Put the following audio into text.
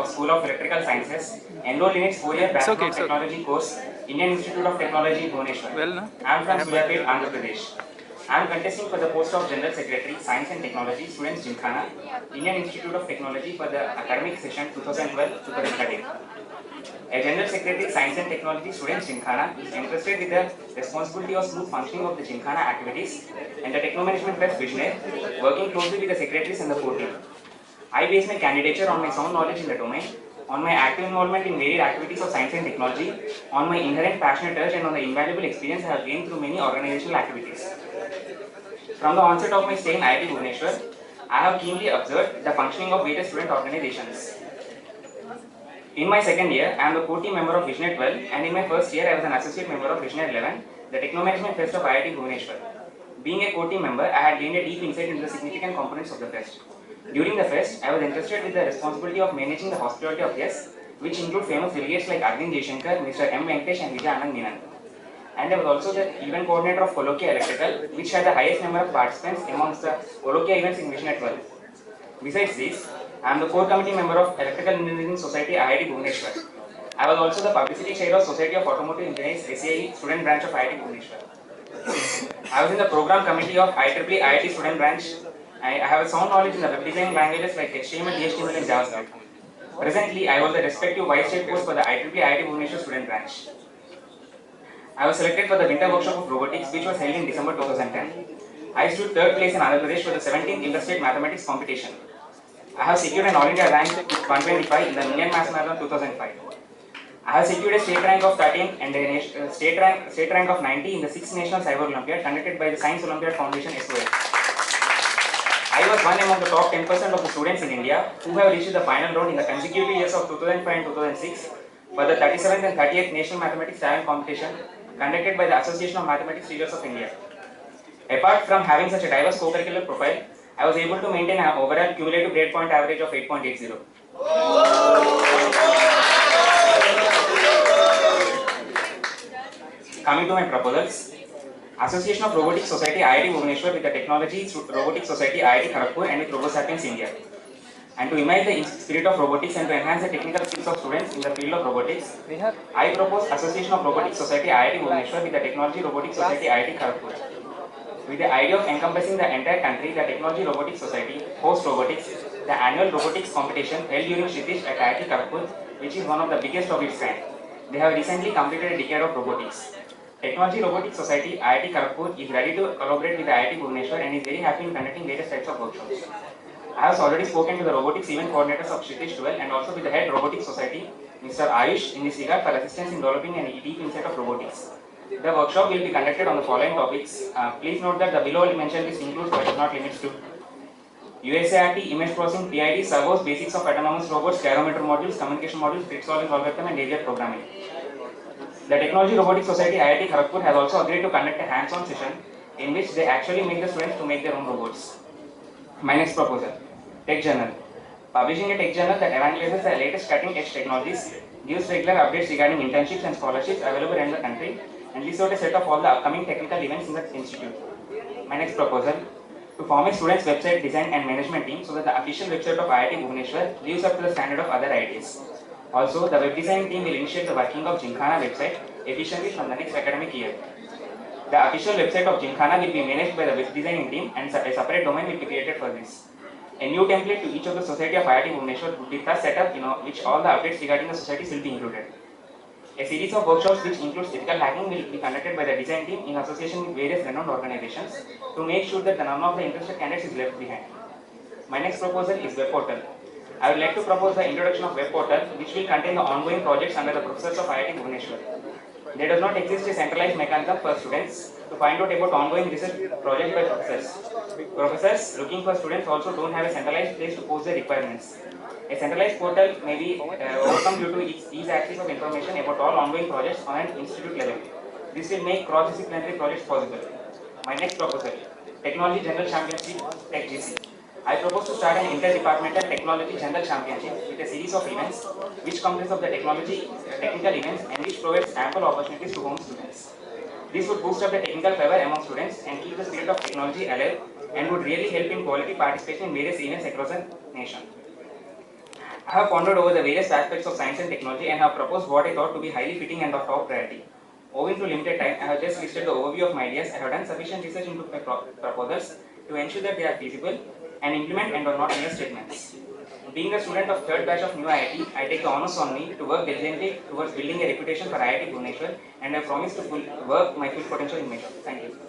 School of Electrical Sciences, enrolled in its 4-year Bachelor of Technology course, Indian Institute of Technology, Bhubaneswar. I am from Surapet, Andhra Pradesh. I am contesting for the post of General Secretary, Science and Technology, Students Gymkhana, Indian Institute of Technology for the academic session 2012-2013. A General Secretary, Science and Technology, Students Gymkhana is entrusted with the responsibility of smooth functioning of the Gymkhana activities and the Techno Management Fest Visionary, working closely with the secretaries and the core team. I base my candidature on my sound knowledge in the domain, on my active involvement in varied activities of science and technology, on my inherent passionate urge, and on the invaluable experience I have gained through many organizational activities. From the onset of my stay in IIT Bhubaneswar, I have keenly observed the functioning of various student organizations. In my second year, I am the core team member of Visionary 12, and in my first year, I was an associate member of Visionary 11, the Techno Management Fest of IIT Bhubaneswar. Being a core team member, I had gained a deep insight into the significant components of the fest. During the fest, I was entrusted with the responsibility of managing the hospitality of guests, which include famous delegates like Arvind Jaishankar, Mr. M. Venkatesh, and Vijay Anand Menon. And I was also the event coordinator of Colloquia Electrical, which had the highest number of participants amongst the Colloquia events in Visionary 12. Besides this, I am the core committee member of Electrical Engineering Society IIT Bhubaneswar. I was also the publicity chair of Society of Automotive Engineers SAE student branch of IIT Bhubaneswar. I was in the program committee of IEEE IIT student branch. I have a sound knowledge in the web design languages like HTML, HTML, and JavaScript. Presently, I hold the respective vice chair post for the IEEE IIT Bhubaneswar student branch. I was selected for the winter workshop of robotics, which was held in December 2010. I stood third place in Andhra Pradesh for the 17th Interstate Mathematics competition. I have secured an All India rank 125 in the Million Maths Marathon 2005. I have secured a state rank of 13 and a state rank of 90 in the 6th National Cyber Olympiad conducted by the Science Olympiad Foundation SOS. I was one among the top 10% of the students in India who have reached the final round in the consecutive years of 2005 and 2006 for the 37th and 38th National Mathematics Talent Competition conducted by the Association of Mathematics Teachers of India. Apart from having such a diverse co-curricular profile, I was able to maintain an overall cumulative grade point average of 8.80. Coming to my proposals, Association of Robotics Society IIT Bhubaneswar with the Technology Robotics Society IIT Kharagpur and with RoboSapiens India. And to imbibe the spirit of robotics and to enhance the technical skills of students in the field of robotics, I propose Association of Robotics Society IIT Bhubaneswar with the Technology Robotics Society IIT Kharagpur. With the idea of encompassing the entire country, the Technology Robotics Society hosts robotics, the annual robotics competition held during Kshitiz at IIT Kharagpur, which is one of the biggest of its kind. They have recently completed a decade of robotics. Technology Robotics Society IIT Kharagpur is ready to collaborate with the IIT Bhubaneswar and is very happy in conducting various types of workshops. I have already spoken to the robotics event coordinators of Kshitiz 12 and also with the head robotics society, Mr. Ayush, in this regard for assistance in developing a deep insight of robotics. The workshop will be conducted on the following topics. Please note that the below mentioned list includes but is not limited to USART, image processing, PID, servos, basics of autonomous robots, gyrometer modules, communication modules, grid solving algorithm, and AGR programming. The Technology Robotics Society IIT Kharagpur has also agreed to conduct a hands-on session in which they actually make the students to make their own robots. My next proposal, Tech Journal. Publishing a tech journal that evangelizes the latest cutting-edge technologies, gives regular updates regarding internships and scholarships available in the country, and lists out a set of all the upcoming technical events in the institute. My next proposal, to form a students' website design and management team so that the official website of IIT Bhubaneswar lives up to the standard of other IITs. Also, the web design team will initiate the working of Gymkhana website efficiently from the next academic year. The official website of Gymkhana will be managed by the web designing team and a separate domain will be created for this. A new template to each of the society of IIT Bhubaneswar would be thus set up, which all the updates regarding the societies will be included. A series of workshops which includes ethical hacking will be conducted by the design team in association with various renowned organizations to make sure that none of the interested candidates is left behind. My next proposal is web portal. I would like to propose the introduction of web portal which will contain the ongoing projects under the professors of IIT Bhubaneswar. There does not exist a centralized mechanism for students to find out about ongoing research projects by professors. Professors looking for students also don't have a centralized place to post their requirements. A centralized portal may be overcome due to ease access of information about all ongoing projects on an institute level. This will make cross-disciplinary projects possible. My next proposal, Technology General Championship, TechGC. I propose to start an interdepartmental Technology General Championship with a series of events which consists of the technical events and which provides ample opportunities to home students. This would boost up the technical fervor among students and keep the spirit of technology alive and would really help in quality participation in various events across the nation. I have pondered over the various aspects of science and technology and have proposed what I thought to be highly fitting and of top priority. Owing to limited time, I have just listed the overview of my ideas. I have done sufficient research into my proposals to ensure that they are feasible and implement and are not mere statements. Being a student of third batch of new IIT, I take the honors on me to work diligently towards building a reputation for IIT Bhubaneswar, and I promise to work my full potential in my job. Thank you.